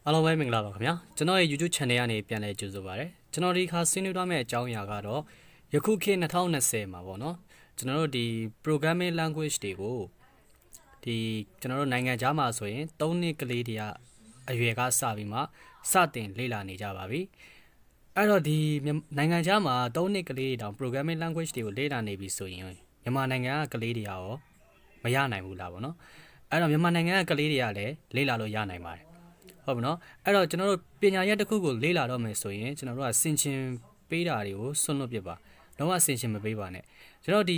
အားလုံးပဲမင်္ဂလာပါခင်ဗျာကျွန်တော်ရဲ့ YouTube channel ကနေပြန်လည်ကြိုဆိုပါရစေကျွန်တော်ဒီခါဆွေးနွေးသွားမယ့်အကြောင်းအရာကတော့ယခုခေတ်2020မှာပေါ့နော်ကျွန်တော်တို့ဒီ programming language တွေကိုဒီကျွန်တော်တို့နိုင်ငံခြားမှာဆိုရင်3နှစ်ကလေးတွေကအရွယ်ကစပြီးမှစတင်လေ့လာနေကြပါပြီအဲ့တော့ဒီနိုင်ငံခြားမှာ3နှစ်ကလေးတွေတောင် programming language တွေကိုလေ့လာနေပြီဆိုရင်မြန်မာနိုင်ငံကကလေးတွေရောမရနိုင်ဘူးလားပေါ့နော်အဲ့တော့မြန်မာနိုင်ငံကကလေးတွေကလည်းလေ့လာလို့ရနိုင်ပါတယ်ဟုတ်ပြီနော်အဲ့တော့ကျွန်တော်တို့ပညာရပ်တစ်ခုကိုလေ့လာတော့မယ်ဆိုရင်ကျွန်တော်တို့ကဆင်ခြင်ပေးတာတွေကိုစွန့်လွတ်ပစ်ပါလုံးဝဆင်ခြင်မပေးပါနဲ့ကျွန်တော်ဒ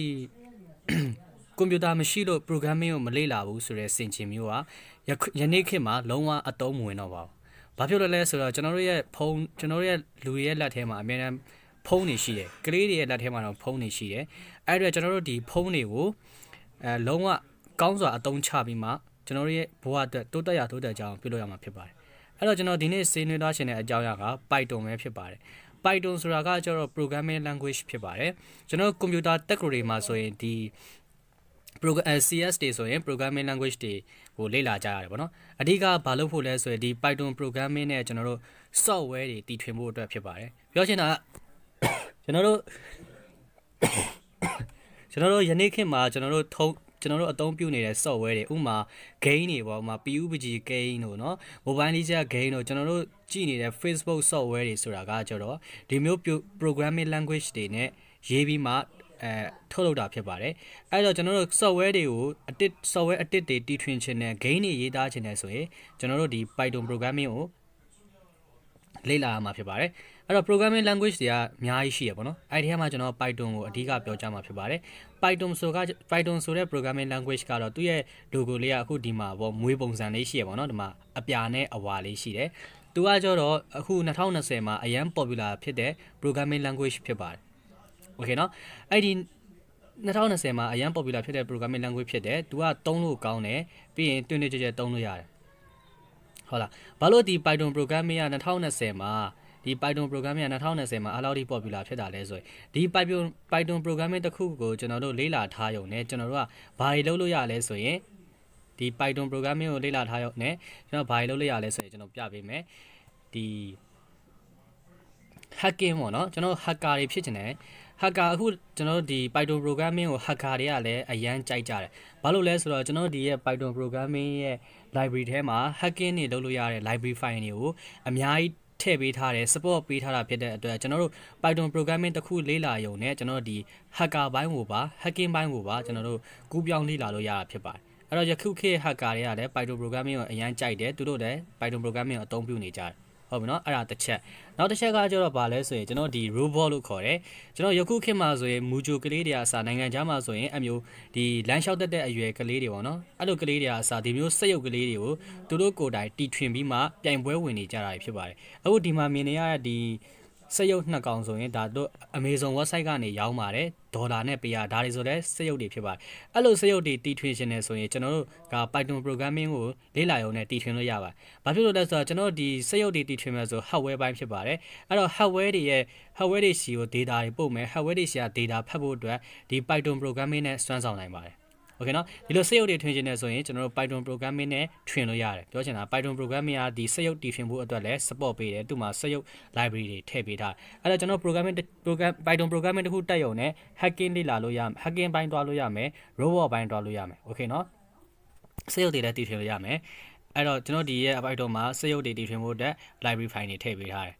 ီကွန်ပျူတာမရှိလို့ programming ကိုမလေ့လာဘူးဆိုတဲ့ဆင်ခြင်မျိုးကယနေ့ခေတ်မှာလုံးဝအသုံးမဝင်တော့ပါဘူးဘာဖြစ်လို့လဲဆိုတော့ကျွန်တော်တို့ရဲ့ဖုန်းကျွန်တော်တို့ရဲ့လူတွေရဲ့လက်ထဲမှာအများအားဖုန်းတွေရှိတယ်ကလေးတွေရဲ့လက်ထဲမှာတော့ဖုန်းတွေရှိတယ်အဲ့တော့ကျွန်တော်တို့ဒီဖုန်းတွေကိုလုံးဝကောင်းစွာအသုံးချပြီးမှကျွန်တော်ရဲ့ဘဝအတွက်တိုးတက်ရတိုးတက်ကြအောင်ပြုလုပ်ရမှာဖြစ်ပါတယ်အဲ့တော့ကျွန်တော်ဒီနေ့ဆွေးနွေးသွားခြင်းတဲ့အကြောင်းအရာက Python ပဲဖြစ်ပါတယ် Python ဆိုတာကကျတော့ programming language ဖြစ်ပါတယ်ကျွန်တော်ကွန်ပျူတာတက်ဂရိုတွေမှာဆိုရင်ဒီ CS တွေဆိုရင် programming language တွေကိုလေ့လာကြရတယ်ပေါ့နော်အဓိကဘာလို့ဖို့လဲဆိုရင်ဒီ Python programming နဲ့ကျွန်တော်တို့ software တွေတည်ထွင်ဖို့အတွက်ဖြစ်ပါတယ်ပြောချင်တာကကျွန်တော်တို့ယနေ့ခေတ်မှာကျွန်တော်တို့အသုံးပြုနေတဲ့ software တွေဥပမာ game တွေပေါ့ဥပမာ PUBG game တို့เนาะ mobile legend game တို့ကျွန်တော်တို့ကြည့်နေတဲ့ Facebook software တွေဆိုတာကကျတော့ဒီမျိုး programming language တွေနဲ့ရေးပြီးမှထုတ်လုပ်တာဖြစ်ပါတယ်အဲ့တော့ကျွန်တော်တို့ software တွေကိုsoftware အတစ်တွေတီထွင်ခြင်းနဲ့ game တွေရေးသားခြင်းနဲ့ဆိုရင်ကျွန်တော်တို့ဒီ Python programming ကိုလေ့လာရမှာဖြစ်ပါတယ်အဲ့တော့ programming language တွေကအများကြီးရှိရပေါ့နော်အဲ့ဒီထဲမှာကျွန်တော် Python ကိုအဓိကပြောကြားမှာဖြစ်ပါတယ် Python ဆိုတဲ့ programming language ကတော့သူ့ရဲ့ logo လေးကအခုဒီမှာပေါ့မွေးပုံစံလေးရှိရပေါ့နော်ဒီမှာအပြာနဲ့အဝါလေးရှိတယ်သူကကျတော့အခု2020မှာအရန် popular ဖြစ်တဲ့ programming language ဖြစ်ပါတယ် okay နော်အဲ့ဒီ2020မှာအရန် popular ဖြစ်တဲ့ programming language ဖြစ်တယ်သူကသုံးလို့ကောင်းတယ်ပြီးရင်တွင်တွင်ကြဲကြဲသုံးလို့ရတယ်ဟုတ်လားဘာလို့ဒီ Python programming က2020မှာဒီ Python programming က2020မှာအလောက်ထိ popular ဖြစ်တာလဲဆိုရင်ဒီ Python programming တစ်ခုကိုကျွန်တော်တို့လေ့လာထားရုံနဲ့ကျွန်တော်တို့ကဘာတွေလုပ်လို့ရလဲဆိုရင်ဒီ Python programming ကိုလေ့လာထားရုံနဲ့ကျွန်တော်ဘာတွေလုပ်လို့ရလဲဆိုရင်ကျွန်တော်ပြပေးမယ်ဒီ hacking ပေါ့နော်ကျွန်တော် hacker တွေဖြစ်နေတယ် hacker အခုကျွန်တော်တို့ဒီ Python programming ကို hacker တွေကလည်းအရန်ကြိုက်ကြတယ်ဘာလို့လဲဆိုတော့ကျွန်တော်ဒီရဲ့ Python programming ရဲ့ library ထဲမှာ hacking တွေလုပ်လို့ရတဲ့ library file တွေကိုအများကြီးထည့်ပေးထားတယ် support ပေးထားတာဖြစ်တဲ့အတွက်ကျွန်တော်တို့ Python programming တစ်ခုလေ့လာရုံနဲ့ကျွန်တော်ဒီ hacker ဘိုင်းကိုပါ hacking ဘိုင်းကိုပါကျွန်တော်တို့ကူးပြောင်းလေ့လာလို့ရတာဖြစ်ပါတယ်အဲ့တော့ယခုခေတ် hacker တွေကလည်း Python programming ကိုအရန်ကြိုက်တယ်သူတို့လည်း Python programming ကိုအသုံးပြုနေကြတယ်ဟုတ်ပြီနော်အဲ့ဒါတစ်ချက်နောက်တစ်ချက်ကကျတော့ဗာလဲဆိုရင်ကျွန်တော်ဒီ robot လို့ခေါ်တယ်ကျွန်တော်ယခုခေတ်မှာဆိုရင်မူဂျိုကလေးတွေအစားနိုင်ငံခြားမှာဆိုရင်အမျိုးဒီလမ်းလျှောက်တဲ့အရွယ်ကလေးတွေပေါ့နော်အဲ့လိုကလေးတွေအစားဒီမျိုးစက်ရုပ်ကလေးတွေကိုသူတို့ကိုယ်တိုင်တီထွင်ပြီးမှပြိုင်ပွဲဝင်နေကြတာဖြစ်ပါတယ်အခုဒီမှာမြင်နေရတဲ့ဒီစက်ရုပ်နှစ်ကောင်ဆိုရင်ဒါတို့ Amazon website ကနေရောင်းပါတယ်ဒေါ်လာနဲ့ပေးရဒါတွေဆိုလဲစက်ရုပ်တွေဖြစ်ပါတယ်အဲ့လိုစက်ရုပ်တွေတီထွင်ရှင်နေဆိုရင်ကျွန်တော်တို့က Python programming ကိုလေ့လာရုံနဲ့တီထွင်လို့ရပါတယ်ဘာဖြစ်လို့လဲဆိုတော့ကျွန်တော်ဒီစက်ရုပ်တွေတီထွင်မယ်ဆို hardware ဘိုင်းဖြစ်ပါတယ်အဲ့တော့ hardware တွေစီကို data တွေပို့မယ် hardware တွေစီက data ဖတ်ဖို့အတွက်ဒီ Python programming နဲ့စွမ်းဆောင်နိုင်ပါတယ်โอเคเนาะဒီလိုစက်ရုပ်တွေထွင်ခြင်းနဲ့ဆိုရင်ကျွန်တော်တို့ Python programming နဲ့ထွင်လို့ရတယ်ပြောချင်တာ Python programming ကဒီစက်ရုပ်တည်ထွင်ဖို့အတွက်လည်း support ပေးတယ်သူ့မှာစက်ရုပ် library တွေထည့်ပေးထားအဲ့တော့ကျွန်တော် Python programming တခုတက်ရုံနဲ့ hacking လေ့လာလို့ရမယ် hacking ဘိုင်းတွားလို့ရမယ် robot ဘိုင်းတွားလို့ရမယ်โอเคเนาะစက်ရုပ်တွေလည်းတည်ထွင်လို့ရမယ်အဲ့တော့ကျွန်တော်ဒီရဲ့ Python မှာစက်ရုပ်တွေတည်ထွင်ဖို့အတွက် library file တွေထည့်ပေးထားတယ်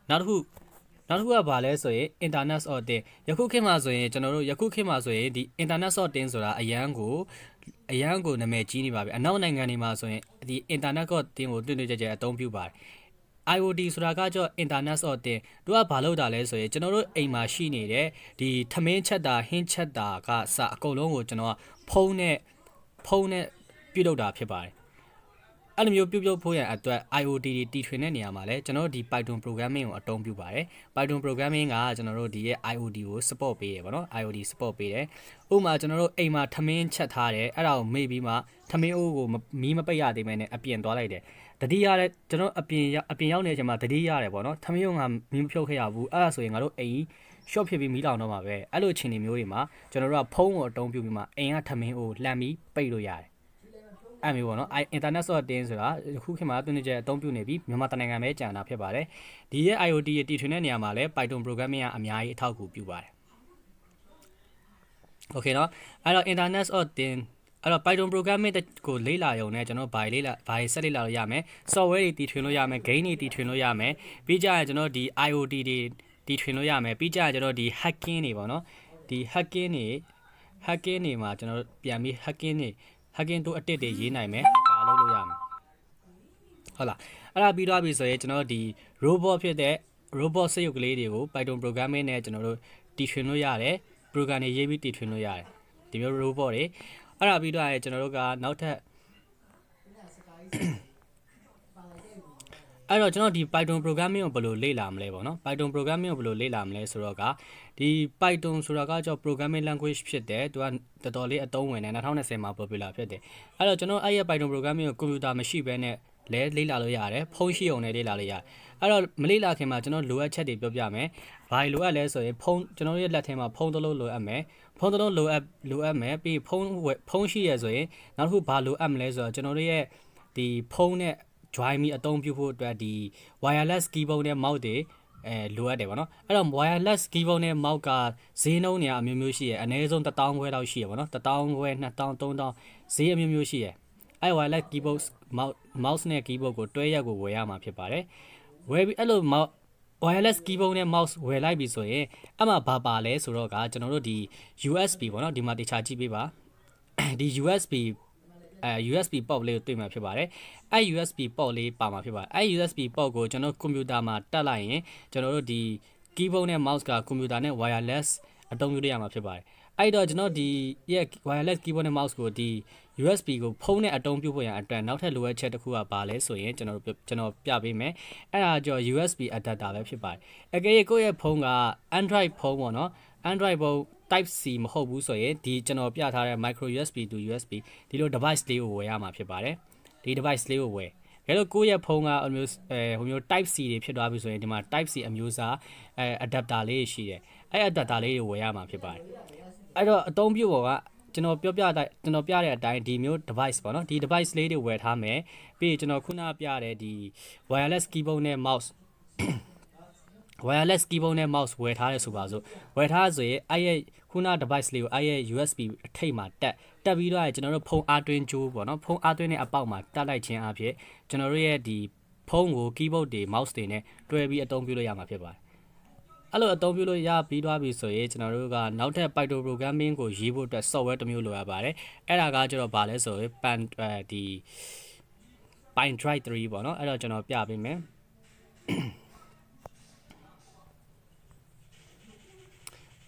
နောက်တစ်ခုကဘာလဲဆိုရင် internet sorting ယခုခေတ်မှာဆိုရင်ကျွန်တော်တို့ယခုခေတ်မှာဆိုရင်ဒီ internet sorting ဆိုတာအရန်ကိုနာမည်ကြီးနေပါပြီအနောက်နိုင်ငံတွေမှာဆိုရင်ဒီ internet sorting ကိုတွင်တွင်ကြဲကြဲအသုံးပြုပါတယ် IoT ဆိုတာကကြော internet sorting တို့ကဘာလုပ်တာလဲဆိုရင်ကျွန်တော်တို့အိမ်မှာရှိနေတဲ့ဒီထမင်းချက်တာဟင်းချက်တာကစအကုန်လုံးကိုကျွန်တော်ကဖုန်းနဲ့ပြုလုပ်တာဖြစ်ပါတယ်အဲ့လိုမျိုးပြုတ်ဖို့ရအတွက် IoT တွေတီထွင်တဲ့နေရာမှာလဲကျွန်တော်တို့ဒီ Python programming ကိုအသုံးပြုပါတယ် Python programming ကကျွန်တော်တို့ဒီရဲ့ IoT ကို support ပေးတယ်ဗောနော် IoT support ပေးတယ်ဥပမာကျွန်တော်တို့အိမ်မှာထမင်းချက်ထားတယ်အဲ့ဒါကိုမေ့ပြီးမှထမင်းအိုးကိုမီးမပိတ်ရသေးမဲနဲ့အပြင်သွားလိုက်တယ်တတိယလဲကျွန်တော်အပြင်ရောက်နေတဲ့အချိန်မှာတတိရတယ်ဗောနော်ထမင်းကိုငါမီးမဖြုတ်ခဲ့ရဘူးအဲ့ဒါဆိုရင်ငါတို့အိမ် short ဖြစ်ပြီးမီးလောင်တော့မှာပဲအဲ့လိုအခြေအနေမျိုးတွေမှာကျွန်တော်တို့ကဖုန်းကိုအသုံးပြုပြီးမှအိမ်ကထမင်းအိုးလှမ်းပြီးပိတ်လို့ရတယ် အဲ့မျိုးပေါ့နော် internet of things ဆိုတာခုခေတ်မှာသူနေကျအသုံးပြုနေပြီးမြန်မာတနိုင်ငံပဲကြံတာဖြစ်ပါတယ်ဒီရဲ့ IoT ရဲ့တည်ထွင်တဲ့နေရာမှာလည်း Python programming ကအများကြီးအထောက်အကူပြုပါတယ် Okay เนาะအဲ့တော့ internet of things အဲ့တော့ Python programming ကိုလေ့လာရုံနဲ့ကျွန်တော်ဘာဆက်လေ့လာလို့ရမယ် software တွေတည်ထွင်လို့ရမယ် game တွေတည်ထွင်လို့ရမယ်ပြီးကြရင်ကျွန်တော်ဒီ IoT တွေတည်ထွင်လို့ရမယ်ပြီးကြရင်ကျွန်တော်ဒီ hacking တွေပေါ့နော်ဒီ hacking တွေမှာကျွန်တော်ပြန်ပြီး hacking တို့အတစ်တွေရေးနိုင်မယ်ကာလုပ်လို့ရမယ်ဟုတ်လားအဲ့ဒါပြီးတော့ပြီဆိုရင်ကျွန်တော်ဒီ robot ဖြစ်တဲ့ robot စက်ရုပ်ကလေးတွေကို Python programming နဲ့ကျွန်တော်တို့တည်ထွင်လို့ရတယ် program တွေရေးပြီးတည်ထွင်လို့ရတယ်ဒီမျိုး robot တွေအဲ့ဒါပြီးတော့ကျွန်တော်တို့ကနောက်ထပ်အဲ့တော့ကျွန်တော်ဒီ Python programming ကိုဘယ်လိုလေ့လာမလဲပေါ့နော် Python programming ကိုဘယ်လိုလေ့လာမလဲဆိုတော့ကဒီ Python ဆိုတာကကျွန်တော် programming language ဖြစ်တယ်သူကတော်တော်လေးအသုံးဝင်တယ်2020မှာ popular ဖြစ်တယ်အဲ့တော့ကျွန်တော်အဲ့ရ Python programming ကို computer မရှိဘဲနဲ့လဲလေ့လာလို့ရတယ်ဖုန်းရှိအောင်လည်းလေ့လာလို့ရတယ်အဲ့တော့မလေ့လာခင်မှာကျွန်တော်လိုအပ်ချက်တွေပြောပြမယ်ဘာလိုအပ်လဲဆိုရင်ဖုန်းကျွန်တော်ရဲ့လက်ထဲမှာဖုန်းတစ်လုံးလိုအပ်မယ်ဖုန်းတစ်လုံးလိုအပ်မယ်ပြီးဖုန်းရှိရဆိုရင်နောက်တစ်ခုဘာလိုအပ်မလဲဆိုတော့ကျွန်တော်တို့ရဲ့ဒီဖုန်းနဲ့ join မိအသုံးပြုဖို့အတွက်ဒီ wireless keyboard နဲ့ mouse တွေလိုအပ်တယ်ပေါ့နော်အဲ့တော့ wireless keyboard နဲ့ mouse ကဈေးနှုန်းတွေအမျိုးမျိုးရှိရယ်အနည်းဆုံး1000ခွဲလောက်ရှိရယ်ပေါ့နော်1000ခွဲ2000 3000ဈေးအမျိုးမျိုးရှိရယ်အဲ့ wireless keyboard mouse နဲ့ keyboard ကိုတွဲရက်ကိုဝယ်ရမှာဖြစ်ပါတယ်ဝယ်ပြီးအဲ့လို wireless keyboard နဲ့ mouse ဝယ်လိုက်ပြီဆိုရင်အမှဘာပါလဲဆိုတော့ကကျွန်တော်တို့ဒီ USB ပေါ့နော်ဒီမှာတခြားကြည့်ပေးပါဒီ USB port လေးကိုတွေ့မှာဖြစ်ပါတယ်အဲ့ USB port လေးပါမှာဖြစ်ပါတယ်အဲ့ USB port ကိုကျွန်တော်ကွန်ပျူတာမှာတက်လိုက်ရင်ကျွန်တော်တို့ဒီ keyboard နဲ့ mouse ကကွန်ပျူတာနဲ့ wireless အသုံးပြုရမှာဖြစ်ပါတယ်အဲ့တော့ကျွန်တော်ဒီ wireless keyboard နဲ့ mouse ကိုဒီ USB ကိုဖုန်းနဲ့အသုံးပြုဖို့ရန်အတွက်နောက်ထပ်လိုအပ်ချက်တစ်ခုကဘာလဲဆိုရင်ကျွန်တော်ပြပေးမယ်အဲ့ဒါကြောင့် USB adapter ပဲဖြစ်ပါတယ်အကယ်၍ကိုယ့်ရဲ့ဖုန်းက Android ဖုန်းပေါ့နော် Android ဖုန်း Type C မဟုတ်ဘူးဆိုရင်ဒီကျွန်တော်ပြထားတဲ့ micro USB to USB ဒီလို device လေးကိုဝယ်ရမှာဖြစ်ပါတယ်ဒီ device လေးကိုဝယ်ဒါလို့ကိုယ့်ရဲ့ဖုန်းကအမျိုး Type C တွေဖြစ်သွားပြီဆိုရင်ဒီမှာ Type C အမျိုးအစား adapter လေးရှိတယ်အဲ့ adapter လေးကိုဝယ်ရမှာဖြစ်ပါတယ်အဲ့တော့အသုံးပြုပေါ်ကကျွန်တော်ပြတဲ့အတိုင်းဒီမျိုး device ပေါ့နော်ဒီ device လေးတွေဝယ်ထားမယ်ပြီးကျွန်တော်ခုနပြတဲ့ဒီ wireless keyboard နဲ့ mouse wireless keyboard နဲ့ mouse ဝယ်ထားရဆိုပါစို့ဝယ်ထားဆိုရင်အဲ့ရဲ့ခုန device လေးကိုအဲ့ရဲ့ USB အထိပ်မှာတက်ပြီးတော့ကျွန်တော်တို့ဖုန်းအားသွင်းကြိုးပေါ့နော်ဖုန်းအားသွင်းတဲ့အပေါက်မှာတက်လိုက်ခြင်းအဖြစ်ကျွန်တော်တို့ရဲ့ဒီဖုန်းကို keyboard တွေ mouse တွေနဲ့တွဲပြီးအသုံးပြုလို့ရမှာဖြစ်ပါတယ်အဲ့လိုအသုံးပြုလို့ရပြီးသွားပြီဆိုရင်ကျွန်တော်တို့ကနောက်ထပ် Python programming ကိုရေးဖို့အတွက် software တစ်မျိုးလိုရပါတယ်အဲ့ဒါကကျတော့ဘာလဲဆိုရင် Pine Drive 3ပေါ့နော်အဲ့တော့ကျွန်တော်ပြပေးမယ်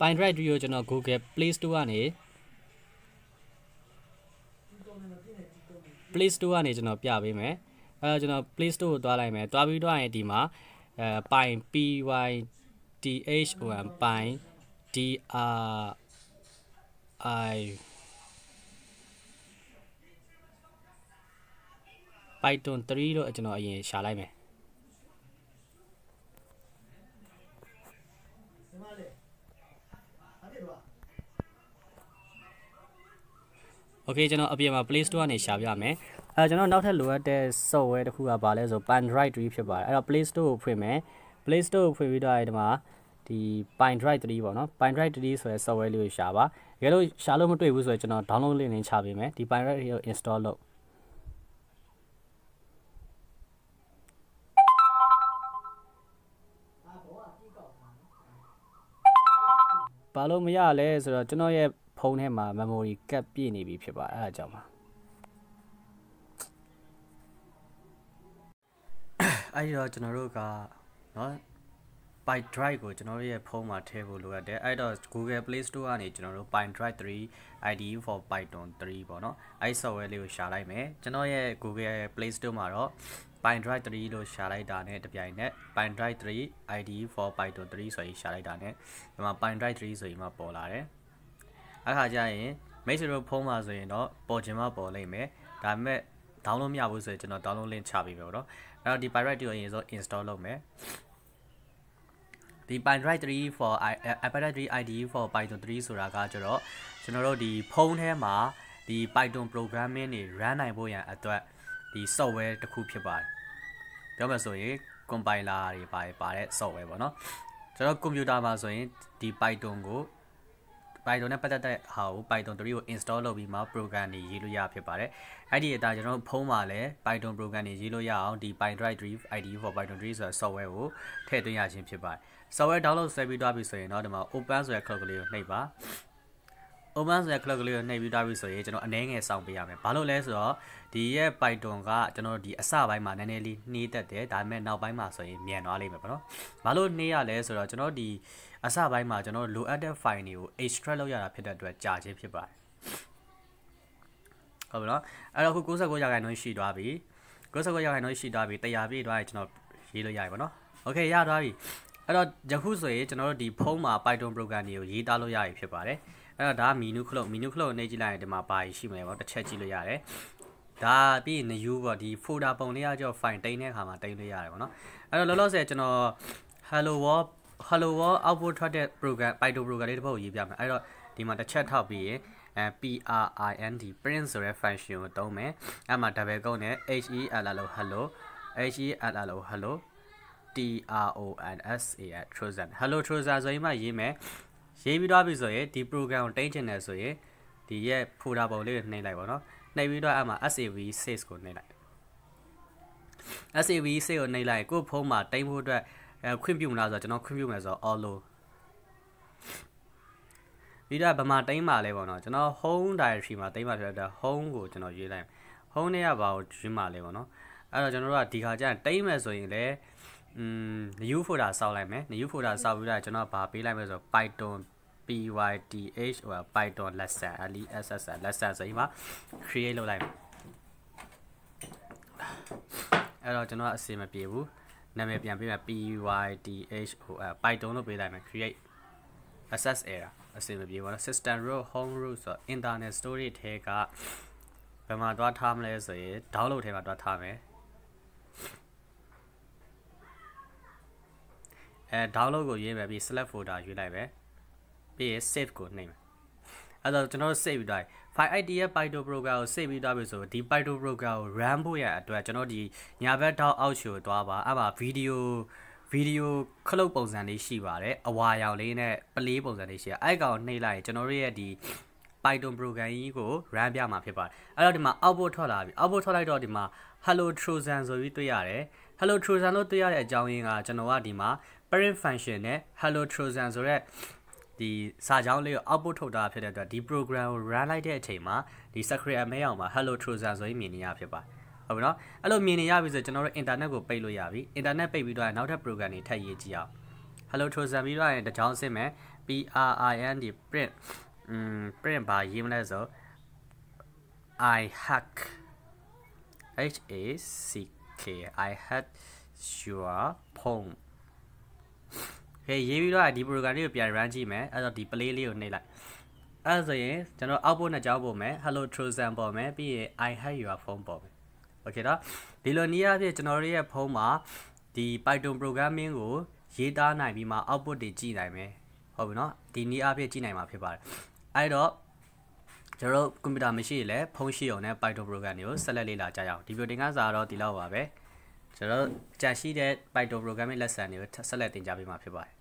Pine Drive 3ကိုကျွန်တော် Google Play Store ကနေကျွန်တော်ပြပေးမယ်အဲ့တော့ကျွန်တော် Play Store ကိုတွားလိုက်မယ်တွားပြီးတော့ရင်ဒီမှာPine PYTHON Pine DRI Python 3လို့ကျွန်တော်အရင်ရှာလိုက်မယ်โอเคကျွန်တော်အပြင်မှာ Play Store ကနေရှာပြမယ်ကျွန်တော်နောက်ထပ်လိုအပ်တဲ့ software တစ်ခုကဘာလဲဆို Pine Drive 3ဖြစ်ပါတယ်အဲ့တော့ Play Store ကိုဖွင့်မယ် Play Store ကိုဖွင့်ပြီးတော့ဒီမှာဒီ Pine Drive 3ပေါ့နော် Pine Drive 3ဆိုတဲ့ software လေးကိုရှာပါတကယ်လို့ရှာလို့မတွေ့ဘူးဆိုရင်ကျွန်တော် download link လေးချပေးမယ်ဒီ Pine Drive 3ကို install လုပ်ဘာလို့မရလဲဆိုတော့ကျွန်တော်ရဲ့ဖုန်းထဲမှာ memory ကပ်ပြည့်နေပြီဖြစ်ပါတယ်အဲ့ဒါကြောင့်ပါအဲ့တော့ကျွန်တော်တို့ကနော် Pine Drive ကိုကျွန်တော်တို့ရဲ့ဖုန်းမှာထည့်ဖို့လိုအပ်တယ်အဲ့တော့ Google Play Store ကနေကျွန်တော်တို့ Pine Drive 3 IDE for Python 3ပေါ့နော်အဲ့ software လေးကိုရှာလိုက်မယ်ကျွန်တော်ရဲ့ Google Play Store မှာတော့ Pine Drive 3လို့ရှာလိုက်တာနဲ့တပြိုင်နက် Pine Drive 3 IDE for Python 3ဆိုပြီးရှာလိုက်တာနဲ့ဒီမှာ Pine Drive 3ဆိုပြီးမှပေါ်လာတယ်အခါကျရင်မိတ်ဆွေတို့ဖုန်းမှာဆိုရင်တော့ပေါ်ချင်မှပေါ်လိမ့်မယ်ဒါပေမဲ့ download မရဘူးဆိုရင်ကျွန်တော် download link ချပေးမယ်ပေါ့နော်အဲ့တော့ဒီ Pine Drive 3ကိုအရင်ဆုံး install လုပ်မယ်ဒီ Pine Drive 3 for Pine Drive 3 IDE for Python 3ဆိုတာကကျတော့ကျွန်တော်တို့ဒီဖုန်းထဲမှာ ဒီ Python programming တွေ run နိုင်ဖို့ရန်အတွက်ဒီ software တစ်ခုဖြစ်ပါတယ်ပြောမှဆိုရင် compiler တွေပါတဲ့ software ပေါ့နော်ကျွန်တော် computer မှာဆိုရင်ဒီ Python နဲ့ပတ်သက်တဲ့ဟာကို Python 3ကို install လုပ်ပြီးမှ program တွေရေးလို့ရဖြစ်ပါတယ်အဲ့ဒီအတိုင်းကျွန်တော်ဖုန်းမှာလည်း Python program တွေရေးလို့ရအောင်ဒီ PyDrive IDE for Python 3ဆိုတဲ့ software ကိုထည့်သွင်းရခြင်းဖြစ်ပါတယ် software download ဆွဲပြီးသွားပြီဆိုရင်တော့ဒီမှာ open ဆိုတဲ့ clock ကလေးကိုနှိပ်ပါ open ဆိုတဲ့ clock ကလေးကိုနှိပ်ပြီးသွားပြီဆိုရင်ကျွန်တော်အနည်းငယ်စောင့်ပေးရမယ်ဘာလို့လဲဆိုတော့ဒီရဲ့ Python ကကျွန်တော်ဒီအစပိုင်းမှာနည်းနည်းလေးနှေးတတ်တယ်ဒါပေမဲ့နောက်ပိုင်းမှာဆိုရင်မြန်သွားလိမ့်မယ်ပေါ့နော်ဘာလို့နှေးရလဲဆိုတော့ကျွန်တော်ဒီအစပိုင်းမှာကျွန်တော်လိုအပ်တဲ့ file တွေကို extract လုပ်ရတာဖြစ်တဲ့အတွက်ကြာခြင်းဖြစ်ပါတယ်ဟုတ်ပြီနော်အဲ့တော့ခု69%ရှိသွားပြီ69%ရှိသွားပြီ100ပြည့်သွားရင်ကျွန်တော်ရေးလို့ရပြီပေါ့နော်โอเคရသွားပြီအဲ့တော့ယခုဆိုရင်ကျွန်တော်တို့ဒီဖုန်းမှာ Python program တွေကိုရေးသားလို့ရပြီဖြစ်ပါတယ်အဲ့တော့ဒါ menu ခလုတ်နေကြည့်လိုက်ရင်ဒီမှာဘာရှိမလဲပေါ့တစ်ချက်ကြည့်လို့ရတယ်ဒါပြီးရင် new ပေါ့ဒီ folder ပုံလေးကကြော file တိန်းတဲ့အခါမှာတိန်းလို့ရတယ်ပေါ့နော်အဲ့တော့လောလောဆယ်ကျွန်တော် hello world output ထွက်တဲ့ program Python program လေးတစ်ပုဒ်ရေးပြမယ်အဲ့တော့ဒီမှာတစ်ချက်ထောက်ပြီးရင်print ဆိုတဲ့ function ကိုသုံးမယ်အဲ့မှာ double quote နဲ့ hello Tronsan hello Tronsan ဆိုရင်မှရေးမယ်ရေးပြီးတော့ပြီဆိုရင်ဒီ program ကိုတင်ချင်တယ်ဆိုရင်ဒီရဲ့ folder ပုံလေးကိုနှိပ်လိုက်ပါတော့နှိပ်ပြီးတော့အဲ့မှာ sav6 ကိုနှိပ်လိုက် sav6 ကိုနှိပ်လိုက်ကိုယ့်ဖုန်းမှာတင်ဖို့အတွက်ခွင့်ပြုမလားဆိုတော့ကျွန်တော်ခွင့်ပြုမယ်ဆိုတော့ all low ပြီးတော့ဗမာတင်ပါလဲပေါ့နော်ကျွန်တော် home directory မှာတင်ပါဖြစ်တဲ့ home ကိုကျွန်တော်ရွေးလိုက် home နဲ့ကဘာကိုရွေးမှာလဲပေါ့နော်အဲ့တော့ကျွန်တော်တို့ကဒီခါကျရင်တင်မယ်ဆိုရင်လည်းnew folder စောက်လိုက်မယ် new folder စောက်ပြီးတော့ကျွန်တော်ဗာပေးလိုက်မယ်ဆိုတော့ Python pyth ဟို Python lesson lesson ဆိုရင်မှာ create လုပ်လိုက်မယ်အဲ့တော့ကျွန်တော်အစီမပြေဘူးနာမည်ပြန်ပေးမယ် pyth ဟိုPython လို့ပေးလိုက်မယ် create access error အစီမပြေဘူးနော် system root home root ဆိုတော့ internet storage ထဲကဘယ်မှာသွားထားမလဲဆိုရင် download ထဲမှာသွားထားမယ်download ကိုရွေးမယ်ပြီး select folder ရွေးလိုက်မယ်ပြီးရင် save ကိုနှိပ်မယ်အဲ့တော့ကျွန်တော်တို့ save ပြီးသွားပြီ file id ရဲ့ Python program ကို save ပြီးသွားပြီဆိုတော့ဒီ Python program ကို run ဖို့ရအတွက်ကျွန်တော်ဒီညာဘက်ထောက်အောက်ချိုသွားပါအဲ့မှာ video ခလုတ်ပုံစံလေးရှိပါတယ်အဝါရောင်လေးနဲ့ play ပုံစံလေးရှိတယ်အဲ့ကောင်နှိပ်လိုက်ရင်ကျွန်တော်တို့ရဲ့ဒီ Python program ကြီးကို run ပြမှာဖြစ်ပါတယ်အဲ့တော့ဒီမှာ output ထွက်လာပြီ output ထွက်လိုက်တော့ဒီမှာ hello Tronsan ဆိုပြီးတွေ့ရတယ် hello Tronsan လို့တွေ့ရတဲ့အကြောင်းရင်းကကျွန်တော်ကဒီမှာ parent function နဲ့ hello Tronsan ဆိုတဲ့ဒီစာကြောင်းလေးကို output ထုတ်တာဖြစ်တဲ့အတွက်ဒီ program ကို run လိုက်တဲ့အချိန်မှာဒီ script အမဲအောင်မှာ hello Tronsan ဆိုပြီးမြင်နေရဖြစ်ပါတယ်ဟုတ်ပြီနော်အဲ့လိုမြင်နေရပြီဆိုကျွန်တော်တို့ internet ကိုပိတ်လို့ရပြီ internet ပိတ်ပြီးတော့နောက်ထပ် program တွေထပ်ရေးကြည့်အောင် hello Tronsan ပြီးတော့ရင်တစ်ကြောင်းစစ်မယ် print ဘာရေးမလဲဆိုI hack I hack your phone ဟေးရေးပြီးတော့ဒီ program လေးကိုပြန် run ကြည့်မယ်အဲ့တော့ဒီ play လေးကိုနှိပ်လိုက်အဲ့ဆိုရင်ကျွန်တော် output နဲ့ကြောင်းပို့မယ် hello Tronsan ပေါ်မယ်ပြီးရင် I hack your phone ပေါ်မယ်โอเคတော့ဒီလိုနည်းအားဖြင့်ကျွန်တော်တို့ရဲ့ဖုန်းမှာဒီ Python programming ကိုရေးသားနိုင်ပြီးမှ output တွေကြည့်နိုင်မယ်ဟုတ်ပြီနော်ဒီနည်းအားဖြင့်ကြည့်နိုင်မှာဖြစ်ပါတယ်အဲ့တော့ကျွန်တော်တို့ computer မရှိရင်လည်းဖုန်းရှိအောင်နဲ့ Python program တွေကိုဆက်လက်လေ့လာကြရအောင်ဒီ video သင်ခန်းစာတော့ဒီလောက်ပါပဲကျွန်တော်တို့ကြာရှိတဲ့ Python programming lesson တွေကိုဆက်လက်သင်ကြားပေးမှာဖြစ်ပါတယ်